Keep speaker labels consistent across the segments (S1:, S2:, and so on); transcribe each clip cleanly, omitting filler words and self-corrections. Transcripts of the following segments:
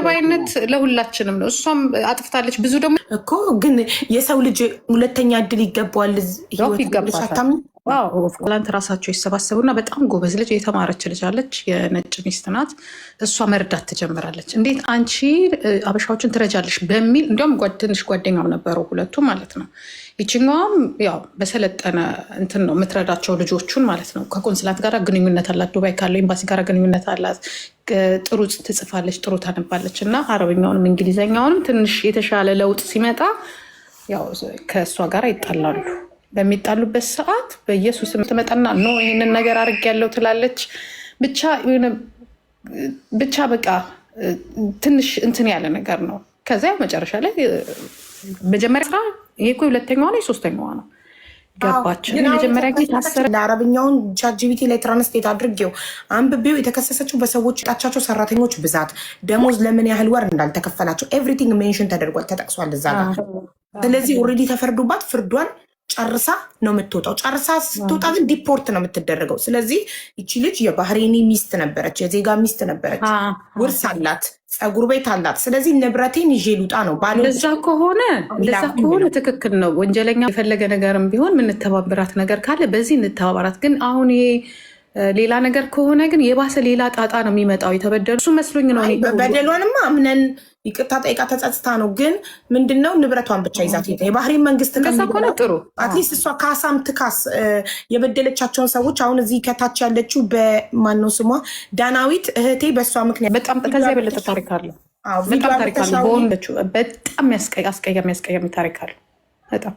S1: ባይነት ለሁላችንም ነው። እሷም አጥፍታለች ብዙ ደግሞ
S2: እኮ ግን የሰው ልጅ ሁለተኛ እድል ይገባዋል።
S1: ይገባታል። ላንተ ራሳቸው ይሰባሰቡና በጣም ጎበዝ ልጅ የተማረች ልጅ አለች፣ የነጭ ሚስት ናት። እሷ መርዳት ትጀምራለች። እንዴት አንቺ አበሻዎችን ትረጃለሽ በሚል እንዲያውም ትንሽ ጓደኛም ነበረው ሁለቱ ማለት ነው። ይችኛዋም ያው በሰለጠነ እንትን ነው የምትረዳቸው ልጆቹን ማለት ነው። ከኮንስላት ጋር ግንኙነት አላት፣ ዱባይ ካለው ኤምባሲ ጋር ግንኙነት አላት። ጥሩ ትጽፋለች፣ ጥሩ ታነባለች እና አረብኛውንም እንግሊዘኛውንም ትንሽ የተሻለ ለውጥ ሲመጣ ያው ከእሷ ጋር ይጣላሉ። በሚጣሉበት ሰዓት በኢየሱስ የምትመጣና ኖ ይህንን ነገር አድርጌያለሁ ትላለች። ብቻ በቃ ትንሽ እንትን ያለ ነገር ነው። ከዚያ መጨረሻ ላይ መጀመሪያ ስራ ይሄ እኮ ሁለተኛዋ ነው የሶስተኛዋ ነው ገባችን። መጀመሪያ ጊዜ ታሰረ።
S2: ለአረብኛውን ቻትጂፒቲ ላይ ትራንስሌት አድርጌው አንብቤው የተከሰሰችው በሰዎች ጣቻቸው ሰራተኞች ብዛት፣ ደሞዝ ለምን ያህል ወር እንዳልተከፈላቸው ኤቭሪቲንግ ሜንሽን ተደርጓል፣ ተጠቅሷል እዛ ጋር። ስለዚህ ኦልሬዲ ተፈርዶባት ፍርዷን ጨርሳ ነው የምትወጣው። ጨርሳ ስትወጣ ግን ዲፖርት ነው የምትደረገው። ስለዚህ ይቺ ልጅ የባህሬኒ ሚስት ነበረች፣ የዜጋ ሚስት ነበረች፣ ውርስ አላት፣ ፀጉር ቤት አላት። ስለዚህ ንብረቴን ይዤ ልውጣ ነው ባለ።
S1: እንደዛ ከሆነ ትክክል ነው። ወንጀለኛ የፈለገ ነገርም ቢሆን የምንተባበራት ነገር ካለ በዚህ እንተባበራት። ግን አሁን ይሄ ሌላ ነገር ከሆነ ግን የባሰ ሌላ ጣጣ ነው የሚመጣው። የተበደሉ እሱ መስሎኝ ነው።
S2: በደሏንማ አምነን ይቅርታ ጠይቃ ተጸጽታ ነው። ግን ምንድነው ንብረቷን ብቻ ይዛት ሄደ። የባህሬን መንግስት
S1: ከሆነ ጥሩ
S2: አትሊስት እሷ ካሳም ትካስ። የበደለቻቸውን ሰዎች አሁን እዚህ ከታች ያለችው በማነው ስሟ ዳናዊት እህቴ በእሷ ምክንያት
S1: በጣም ከዚያ የበለጠ ታሪክ አለ። በጣም ታሪክ አለ። በወንዶቹ በጣም አስቀያሚ ታሪክ አለ። በጣም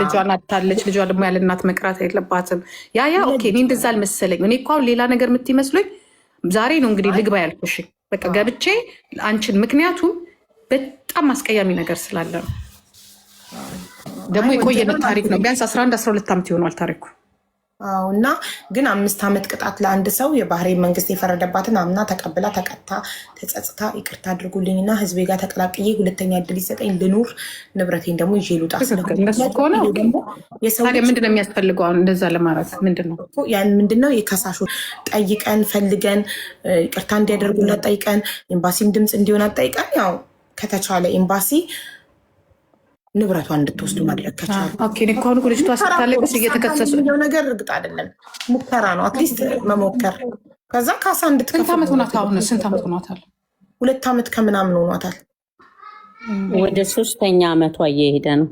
S1: ልጇን አታለች። ልጇ ደግሞ ያለ እናት መቅራት የለባትም። ያ ኦኬ። እኔ እንደዛ አልመሰለኝ። እኔ እኮ ሌላ ነገር የምትመስለኝ ዛሬ ነው እንግዲህ ልግባ ያልኩሽ። በቃ ገብቼ አንቺን፣ ምክንያቱም በጣም አስቀያሚ ነገር ስላለ ነው። ደግሞ የቆየበት ታሪክ ነው። ቢያንስ 11-12 ዓመት ይሆኗል ታሪኩ።
S2: እና ግን 5 ዓመት ቅጣት ለአንድ ሰው የባህሬን መንግስት የፈረደባትን አምና ተቀብላ ተቀጣ ተጸጽታ ይቅርታ አድርጉልኝና ህዝቤ ጋር ተቀላቅዬ ሁለተኛ እድል ይሰጠኝ ልኑር፣ ንብረቴን ደግሞ ይዤ ልውጣ።
S1: ታዲያ ምንድነው የሚያስፈልገው? አሁን እንደዛ ለማለት
S2: ምንድነው የከሳሹ ጠይቀን ፈልገን ይቅርታ እንዲያደርጉላት ጠይቀን ኤምባሲም ድምፅ እንዲሆን ጠይቀን ያው ከተቻለ ኤምባሲ ንብረቷን እንድትወስዱ ማድረግ ከቻሉ
S1: ከሆኑ ልጅቷ ስታለቅስ እየተከሰሱ
S2: ነገር እርግጥ አይደለም፣ ሙከራ ነው። አትሊስት መሞከር። ከዛ ካሳ እንድትከፍል።
S1: ስንት ዓመት ሆናታል? አሁን ስንት ዓመት ሆኗታል?
S2: 2 ዓመት ከምናምን ሆኗታል።
S3: ወደ 3ኛ ዓመቷ እየሄደ ነው።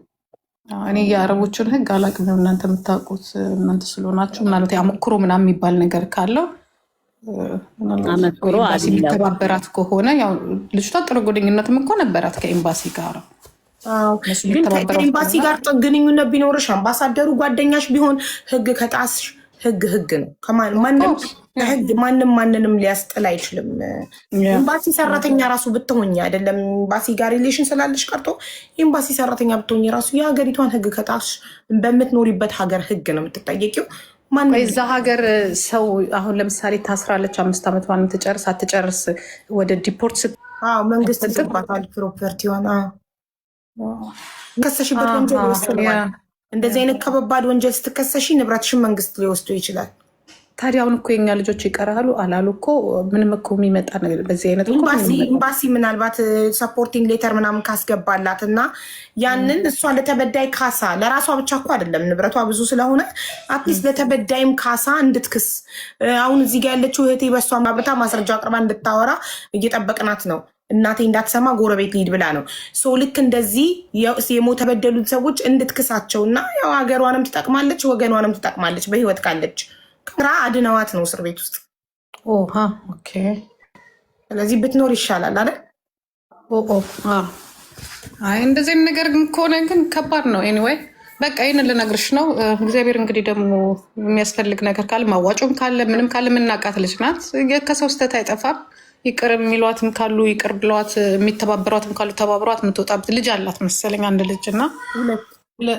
S1: እኔ የአረቦችን ህግ አላውቅም። እናንተ የምታውቁት እናንተ ስለሆናችሁ ምናልባት አመክሮ ምናምን የሚባል ነገር ካለው
S3: አመክሮ
S1: የሚተባበራት ከሆነ ያው ልጅቷ ጥሩ ግንኙነትም እኮ ነበራት ከኤምባሲ ጋር።
S2: ግን ከኤምባሲ ጋር ግንኙነት ቢኖርሽ አምባሳደሩ ጓደኛሽ ቢሆን ህግ ከጣስሽ ህግ ነው። ማንንም ሊያስጥል አይችልም። ኤምባሲ ሰራተኛ ራሱ ብትሆኝ አይደለም ኤምባሲ ጋር ሪሌሽን ስላለሽ ቀርቶ ኤምባሲ ሰራተኛ ብትሆኝ ራሱ የሀገሪቷን ህግ ከጣስሽ በምትኖሪበት ሀገር ህግ ነው የምትጠየቂው።
S1: እዛ ሀገር ሰው አሁን ለምሳሌ ታስራለች 5 ዓመቷን አትጨርስ ወደ ዲፖርት
S2: መንግስት ጽባታል ፕሮፐርቲዋን ከሰሽበት ወንጀል ይወስደዋል። እንደዚህ አይነት ከባድ ወንጀል ስትከሰሺ ንብረትሽን መንግስት ሊወስዱ ይችላል።
S1: ታዲያ አሁን እኮ የኛ ልጆች ይቀራሉ አላሉ እኮ ምንም እኮ የሚመጣ ነገር በዚህ አይነት
S2: ኤምባሲ ምናልባት ሰፖርቲንግ ሌተር ምናምን ካስገባላት እና ያንን እሷ ለተበዳይ ካሳ ለራሷ ብቻ እኮ አይደለም ንብረቷ ብዙ ስለሆነ አትሊስት ለተበዳይም ካሳ እንድትክስ አሁን እዚህ ጋር ያለችው እህቴ በሷ ማብረታ ማስረጃ አቅርባ እንድታወራ እየጠበቅናት ነው። እናቴ እንዳትሰማ ጎረቤት ሊድ ብላ ነው። ልክ እንደዚህ የሞት ተበደሉት ሰዎች እንድትክሳቸው እና ያው ሀገሯንም ትጠቅማለች ወገኗንም ትጠቅማለች። በህይወት ካለች ከራ አድነዋት ነው እስር ቤት ውስጥ።
S1: ኦኬ።
S2: ስለዚህ ብትኖር ይሻላል አይደል?
S1: አይ እንደዚህ ነገር ከሆነ ግን ከባድ ነው። ኤኒዌይ በቃ ይህንን ልነግርሽ ነው። እግዚአብሔር እንግዲህ ደግሞ የሚያስፈልግ ነገር ካለ ማዋጮም ካለ ምንም ካለ የምናውቃት ልጅ ናት። ከሰው ስህተት አይጠፋም። ይቅር የሚሏትም ካሉ ይቅር ብለዋት፣ የሚተባበሯትም ካሉ ተባብሯት የምትወጣበት ልጅ አላት መሰለኝ። አንድ ልጅ እና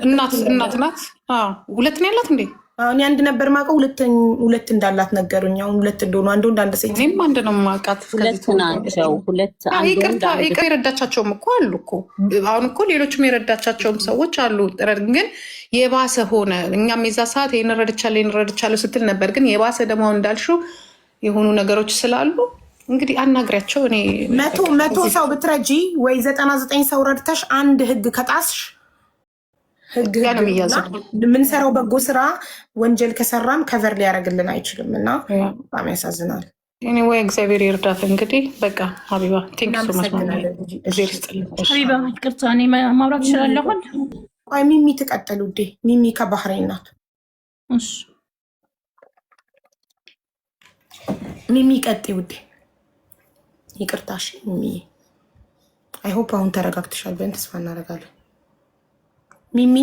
S1: እናት ናት። 2 ነው ያላት እንዴ?
S2: አሁን አንድ ነበር ማውቀው፣ 2 እንዳላት ነገሩኝ። አሁን 2 እንደሆኑ አንድ ወንድ አንድ ሴት።
S1: እኔም አንድ ነው የማውቃት።
S3: 2 ናቸው። 2
S1: ይቅር የረዳቻቸውም እኮ አሉ እኮ። አሁን እኮ ሌሎችም የረዳቻቸውም ሰዎች አሉ። ግን የባሰ ሆነ። እኛም የዛ ሰዓት ይህን ረድቻለሁ ስትል ነበር። ግን የባሰ ደግሞ እንዳልሽው የሆኑ ነገሮች ስላሉ እንግዲህ አናግሪያቸው። እኔ
S2: መቶ ሰው ብትረጂ ወይ 99 ሰው ረድተሽ አንድ ህግ ከጣስሽ ህግ የምንሰራው በጎ ስራ ወንጀል ከሰራም ከቨር ሊያደርግልን አይችልም እና በጣም ያሳዝናል።
S1: እኔ ወይ እግዚአብሔር ይርዳት። እንግዲህ በቃ ሀቢባ ቴንክ ሶ ማች
S4: ሀቢባ ይቅርታ፣ እኔ ማውራት እችላለሁ።
S2: ቆይ ሚሚ ትቀጥል ውዴ። ሚሚ ከባህሬን ናት።
S4: እሺ
S2: ሚሚ ቀጥይ ውዴ። ይቅርታሽ ሚሚ። አይ ሆፕ አሁን ተረጋግተሻል ብለን ተስፋ እናደርጋለን። ሚሚ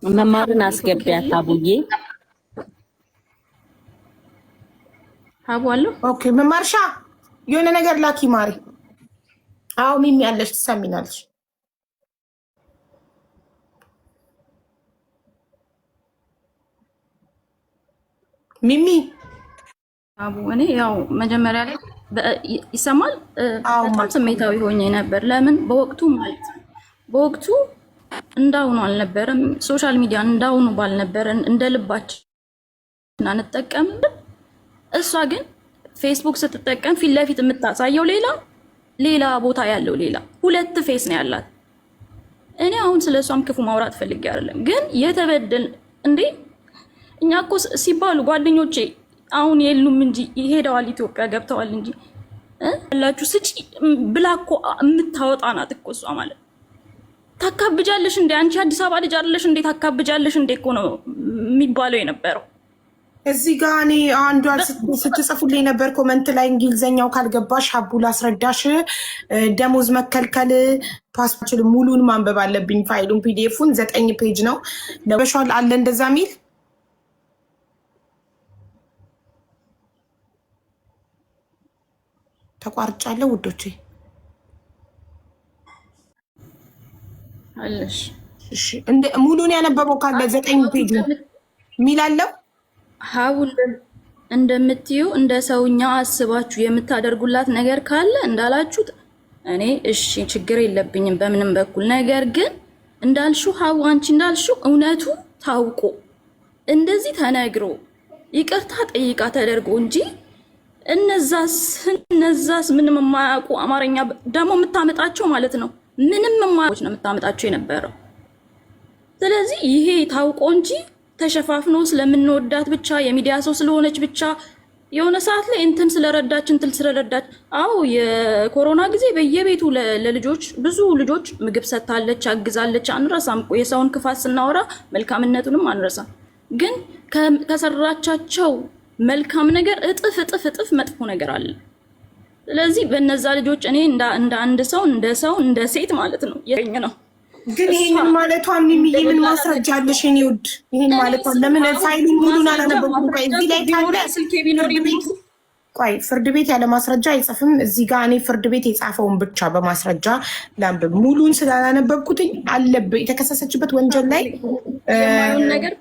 S3: መማርን አስገቢያት አቡዬ።
S4: ሀቡ አለው።
S2: ኦኬ መማርሻ የሆነ ነገር ላኪ ማሪ። አዎ ሚሚ አለሽ፣ ትሰሚናለሽ። ሚሚ
S4: አቡ እኔ ያው መጀመሪያ ላይ ይሰማል። በጣም ስሜታዊ ሆኜ ነበር። ለምን በወቅቱ እንዳሁኑ አልነበረም። ሶሻል ሚዲያ እንዳሁኑ ባልነበረ እንደ ልባችን አንጠቀምም። እሷ ግን ፌስቡክ ስትጠቀም ፊት ለፊት የምታሳየው ሌላ ቦታ ያለው ሌላ ሁለት ፌስ ነው ያላት። እኔ አሁን ስለሷም ክፉ ማውራት ፈልጌ አይደለም፣ ግን የተበደል እንዴ እኛ እኮ ሲባሉ ጓደኞቼ አሁን የሉም እንጂ ሄደዋል፣ ኢትዮጵያ ገብተዋል እንጂ ያላችሁ ስጪ ብላ እኮ የምታወጣ ናት እኮ እሷ ማለት። ታካብጃለሽ እንዴ አንቺ አዲስ አበባ ልጅ አይደለሽ እንዴ? ታካብጃለሽ እንዴ እኮ ነው የሚባለው የነበረው።
S2: እዚህ ጋር እኔ አንዷ ስትጽፉልኝ ነበር ኮመንት ላይ እንግሊዘኛው ካልገባሽ ሀቡ ላስረዳሽ፣ ደሞዝ መከልከል ፓስፖርት ሙሉን ማንበብ አለብኝ። ፋይሉን ፒዲኤፉን 9 ፔጅ ነው ለበሻል አለ እንደዛ ሚል ተቋርጫለሁ ውዶቼ
S4: አለሽ።
S2: እሺ እንደ ሙሉን ያነበበው ካለ 9 ፔጅ ሚላለው
S4: ሀቡል እንደምትዩ እንደ ሰውኛ አስባችሁ የምታደርጉላት ነገር ካለ እንዳላችሁት እኔ እሺ ችግር የለብኝም በምንም በኩል። ነገር ግን እንዳልሹ ሀቡ አንቺ እንዳልሹ እውነቱ ታውቆ እንደዚህ ተነግሮ ይቅርታ ጠይቃ ተደርጎ እንጂ እነዛስ ምንም የማያውቁ አማርኛ ደግሞ የምታመጣቸው ማለት ነው ምንም የማያውቁ ነው የምታመጣቸው የነበረው። ስለዚህ ይሄ ታውቆ እንጂ ተሸፋፍኖ ስለምንወዳት ብቻ የሚዲያ ሰው ስለሆነች ብቻ የሆነ ሰዓት ላይ እንትን ስለረዳች አዎ የኮሮና ጊዜ በየቤቱ ለልጆች ብዙ ልጆች ምግብ ሰጥታለች፣ አግዛለች። አንረሳም እኮ የሰውን ክፋት ስናወራ መልካምነቱንም አንረሳም። ግን ከሰራቻቸው መልካም ነገር እጥፍ መጥፎ ነገር አለ። ስለዚህ በነዛ ልጆች እኔ እንደ አንድ ሰው እንደ ሴት ማለት ነው የኝ ነው።
S2: ግን ይሄን ማለቷ ምን ማስረጃ አለሽ? እኔ ውድ ይሄን ማለቷ ለምን ፋይሉን ሙሉን አላነበብኩም? ቆይ እዚህ ላይ ካለ ቆይ ፍርድ ቤት ያለ ማስረጃ አይጽፍም። እዚህ ጋር እኔ ፍርድ ቤት የጻፈውን ብቻ በማስረጃ ላንብብ። ሙሉን ስላላነበብኩትኝ አለበት የተከሰሰችበት ወንጀል ላይ
S4: ነገር